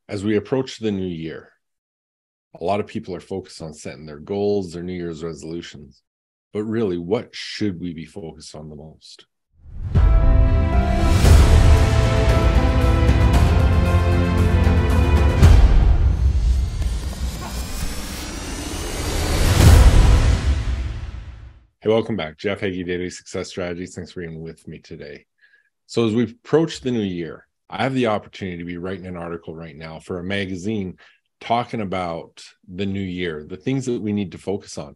As we approach the new year, a lot of people are focused on setting their goals, their New Year's resolutions. But really, what should we be focused on the most? Hey, welcome back. Jeff Heggie, Daily Success Strategies. Thanks for being with me today. So as we approach the new year, I have the opportunity to be writing an article right now for a magazine talking about the new year, the things that we need to focus on.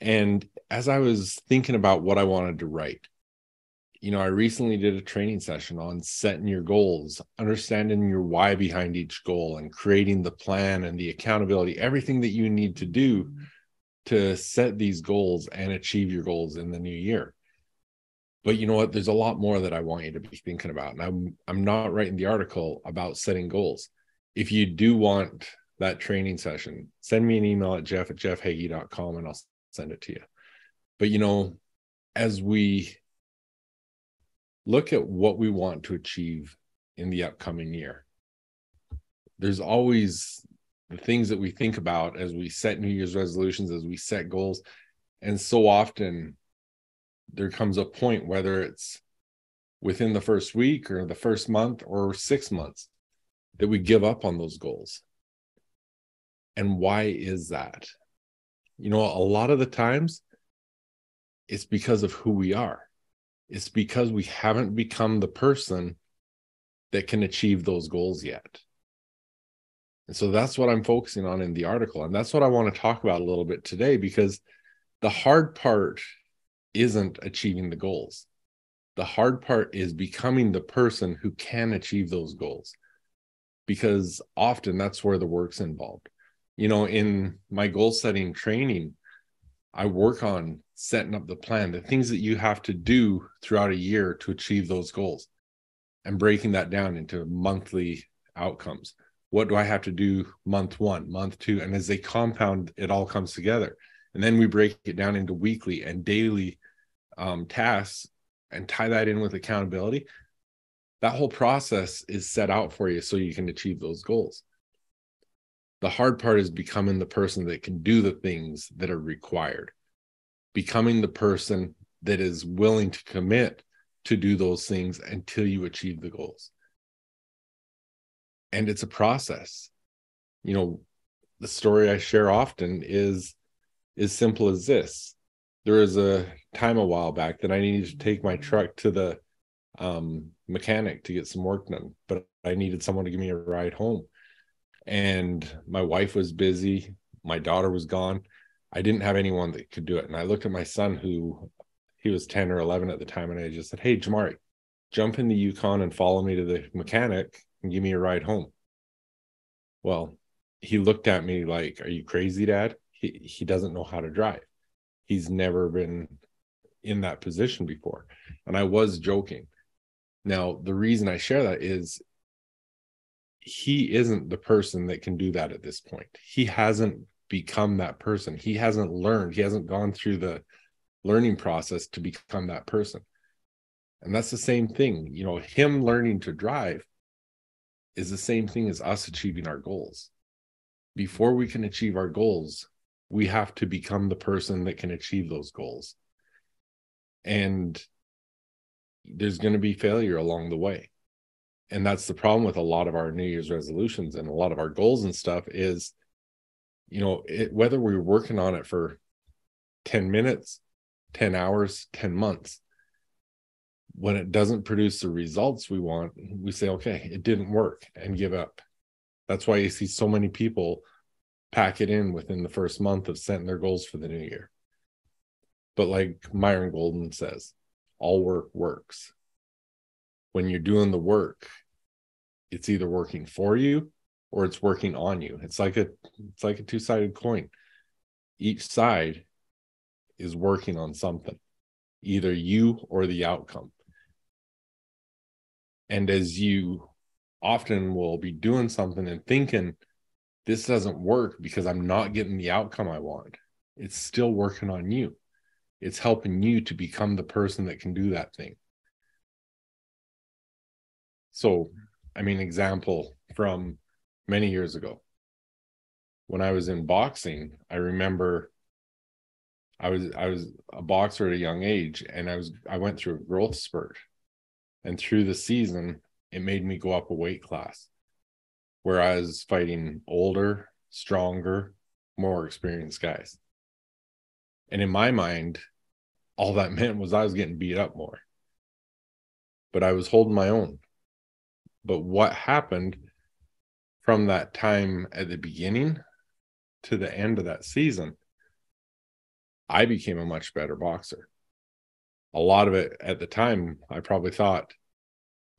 And as I was thinking about what I wanted to write, I recently did a training session on setting your goals, understanding your why behind each goal, and creating the plan and the accountability, everything that you need to do to set these goals and achieve your goals in the new year. But you know what? There's a lot more that I want you to be thinking about. And I'm not writing the article about setting goals. If you do want that training session, send me an email at jeff@jeffhagee.com and I'll send it to you. But as we look at what we want to achieve in the upcoming year, there's always the things that we think about as we set New Year's resolutions, as we set goals. And so often there comes a point, whether it's within the first week or the first month or 6 months, that we give up on those goals. And why is that? A lot of the times it's because of who we are. It's because we haven't become the person that can achieve those goals yet. And so that's what I'm focusing on in the article. And that's what I want to talk about a little bit today, because the hard part isn't achieving the goals. The hard part is becoming the person who can achieve those goals, because often that's where the work's involved. In my goal setting training, I work on setting up the plan, the things that you have to do throughout a year to achieve those goals, and breaking that down into monthly outcomes. What do I have to do month 1, month 2? And as they compound, it all comes together. And then we break it down into weekly and daily tasks and tie that in with accountability. That whole process is set out for you so you can achieve those goals. The hard part is becoming the person that can do the things that are required, becoming the person that is willing to commit to do those things until you achieve the goals. And it's a process. The story I share often is as simple as this. There was a time a while back that I needed to take my truck to the mechanic to get some work done, but I needed someone to give me a ride home. And my wife was busy. My daughter was gone. I didn't have anyone that could do it. And I looked at my son, he was 10 or 11 at the time, and I just said, "Hey, Jamari, jump in the Yukon and follow me to the mechanic and give me a ride home." Well, he looked at me like, "Are you crazy, Dad? He doesn't know how to drive. He's never been in that position before." And I was joking. Now, the reason I share that is he isn't the person that can do that at this point. He hasn't become that person. He hasn't learned. He hasn't gone through the learning process to become that person. And that's the same thing. Him learning to drive is the same thing as us achieving our goals. Before we can achieve our goals, we have to become the person that can achieve those goals. And there's going to be failure along the way. And that's the problem with a lot of our New Year's resolutions and a lot of our goals and stuff is, whether we're working on it for 10 minutes, 10 hours, 10 months, when it doesn't produce the results we want, we say, okay, it didn't work, and give up. That's why you see so many people pack it in within the first month of setting their goals for the new year. But like Myron Golden says, all work works. When you're doing the work, it's either working for you or it's working on you. It's like a two-sided coin. Each side is working on something, either you or the outcome. And as you often will be doing something and thinking, this doesn't work because I'm not getting the outcome I want, it's still working on you. It's helping you to become the person that can do that thing. So, example from many years ago. When I was in boxing, I remember I was a boxer at a young age, and I went through a growth spurt. And through the season, it made me go up a weight class where I was fighting older, stronger, more experienced guys. And in my mind, all that meant was I was getting beat up more. But I was holding my own. But what happened from that time at the beginning to the end of that season, I became a much better boxer. A lot of it at the time, I probably thought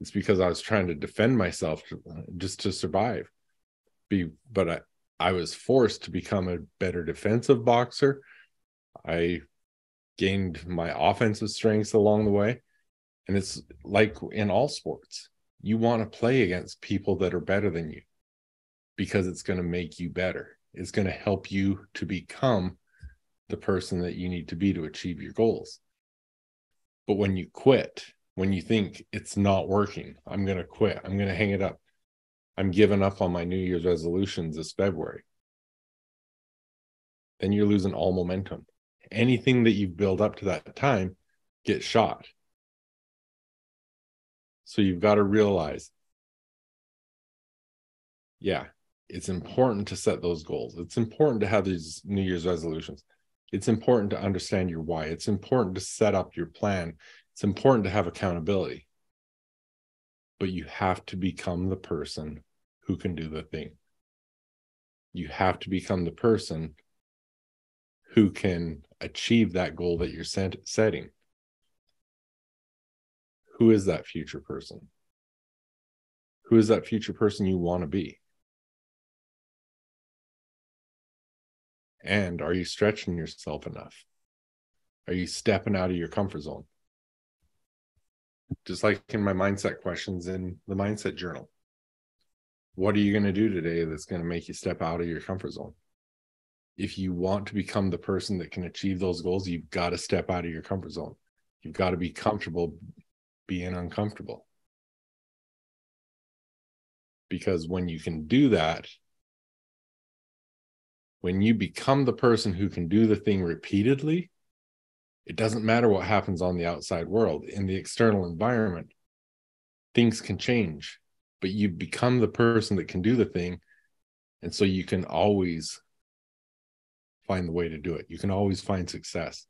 it's because I was trying to defend myself just to survive. But I was forced to become a better defensive boxer. I gained my offensive strengths along the way. And it's like in all sports, you want to play against people that are better than you because it's going to make you better. It's going to help you to become the person that you need to be to achieve your goals. But when you quit, when you think it's not working, I'm going to quit, I'm going to hang it up, I'm giving up on my New Year's resolutions this February, then you're losing all momentum. Anything that you've built up to that time gets shot. So you've got to realize, yeah, it's important to set those goals. It's important to have these New Year's resolutions. It's important to understand your why. It's important to set up your plan. It's important to have accountability. But you have to become the person who can do the thing. You have to become the person who can achieve that goal that you're setting. Who is that future person? Who is that future person you want to be? And are you stretching yourself enough? Are you stepping out of your comfort zone? Just like in my mindset questions in the mindset journal. What are you going to do today that's going to make you step out of your comfort zone? If you want to become the person that can achieve those goals, you've got to step out of your comfort zone. You've got to be comfortable being uncomfortable. Because when you can do that, when you become the person who can do the thing repeatedly, it doesn't matter what happens on the outside world. In the external environment, things can change, but you become the person that can do the thing. And so you can always find the way to do it. You can always find success.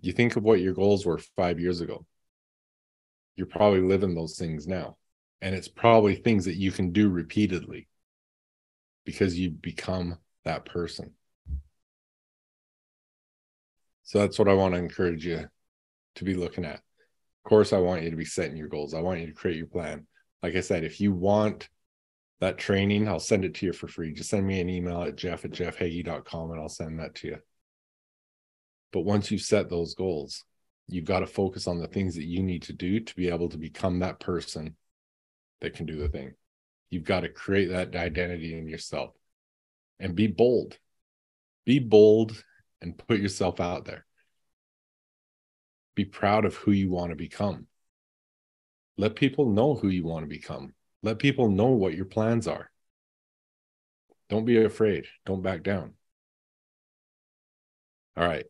You think of what your goals were 5 years ago. You're probably living those things now. And it's probably things that you can do repeatedly because you become that person. So that's what I want to encourage you to be looking at. Of course, I want you to be setting your goals. I want you to create your plan. Like I said, if you want that training, I'll send it to you for free. Just send me an email at jeff@jeffheggie.com and I'll send that to you. But once you set those goals, you've got to focus on the things that you need to do to be able to become that person that can do the thing. You've got to create that identity in yourself and be bold. Be bold and put yourself out there. Be proud of who you want to become. Let people know who you want to become. Let people know what your plans are. Don't be afraid. Don't back down. All right.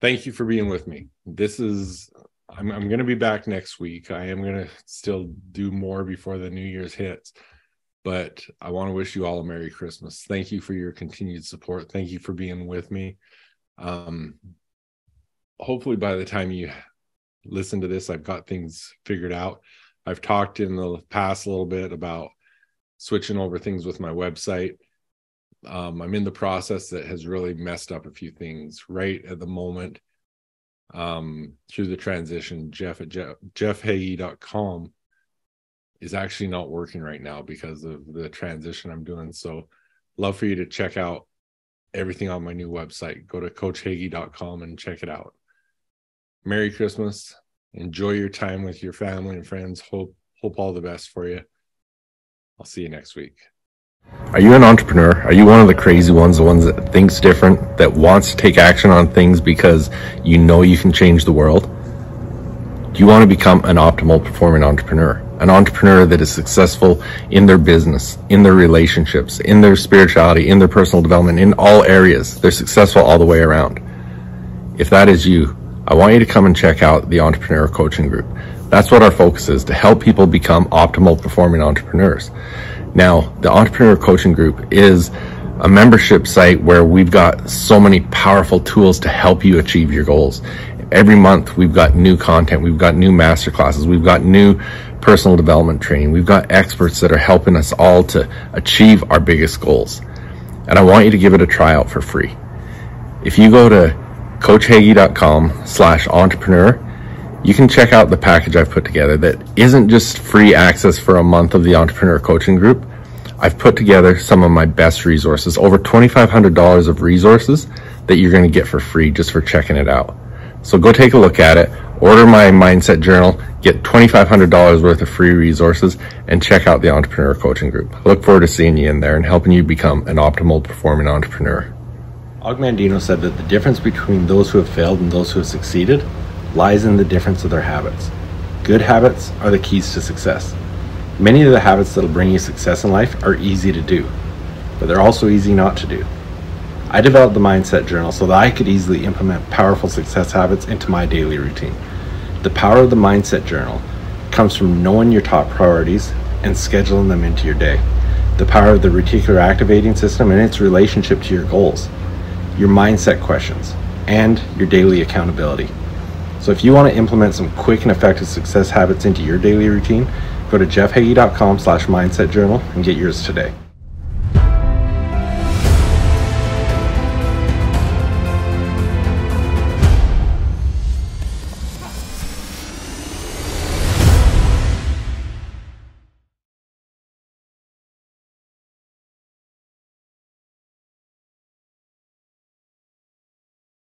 Thank you for being with me. I'm going to be back next week. I am going to still do more before the New Year's hits, but I want to wish you all a Merry Christmas. Thank you for your continued support. Thank you for being with me. Hopefully by the time you listen to this, I've got things figured out. I've talked in the past a little bit about switching over things with my website. I'm in the process that has really messed up a few things right at the moment. Through the transition, jeff@jeffheggie.com is actually not working right now because of the transition I'm doing. So love for you to check out everything on my new website. Go to coachheggie.com and check it out. Merry Christmas. Enjoy your time with your family and friends. Hope all the best for you. I'll see you next week. Are you an entrepreneur? Are you one of the crazy ones, the ones that thinks different, that wants to take action on things because you know you can change the world? Do you want to become an optimal performing entrepreneur? an entrepreneur that is successful in their business, in their relationships, in their spirituality, in their personal development, in all areas. They're successful all the way around. If that is you, I want you to come and check out the Entrepreneur Coaching Group. That's what our focus is, to help people become optimal performing entrepreneurs. Now, the Entrepreneur Coaching Group is a membership site where we've got so many powerful tools to help you achieve your goals. Every month we've got new content, we've got new masterclasses, we've got new personal development training, we've got experts that are helping us all to achieve our biggest goals. And I want you to give it a try out for free. If you go to coachheggie.com/entrepreneur, you can check out the package I've put together that isn't just free access for a month of the Entrepreneur Coaching Group. I've put together some of my best resources, over $2,500 of resources that you're going to get for free just for checking it out. So go take a look at it, order my mindset journal, get $2,500 worth of free resources, and check out the Entrepreneur Coaching Group. I look forward to seeing you in there and helping you become an optimal performing entrepreneur. Og Mandino said that the difference between those who have failed and those who have succeeded lies in the difference of their habits. Good habits are the keys to success. Many of the habits that will bring you success in life are easy to do, but they're also easy not to do. I developed the Mindset Journal so that I could easily implement powerful success habits into my daily routine. The power of the Mindset Journal comes from knowing your top priorities and scheduling them into your day. The power of the reticular activating system and its relationship to your goals, your mindset questions, and your daily accountability. So if you want to implement some quick and effective success habits into your daily routine, go to jeffheggie.com/mindset journal and get yours today.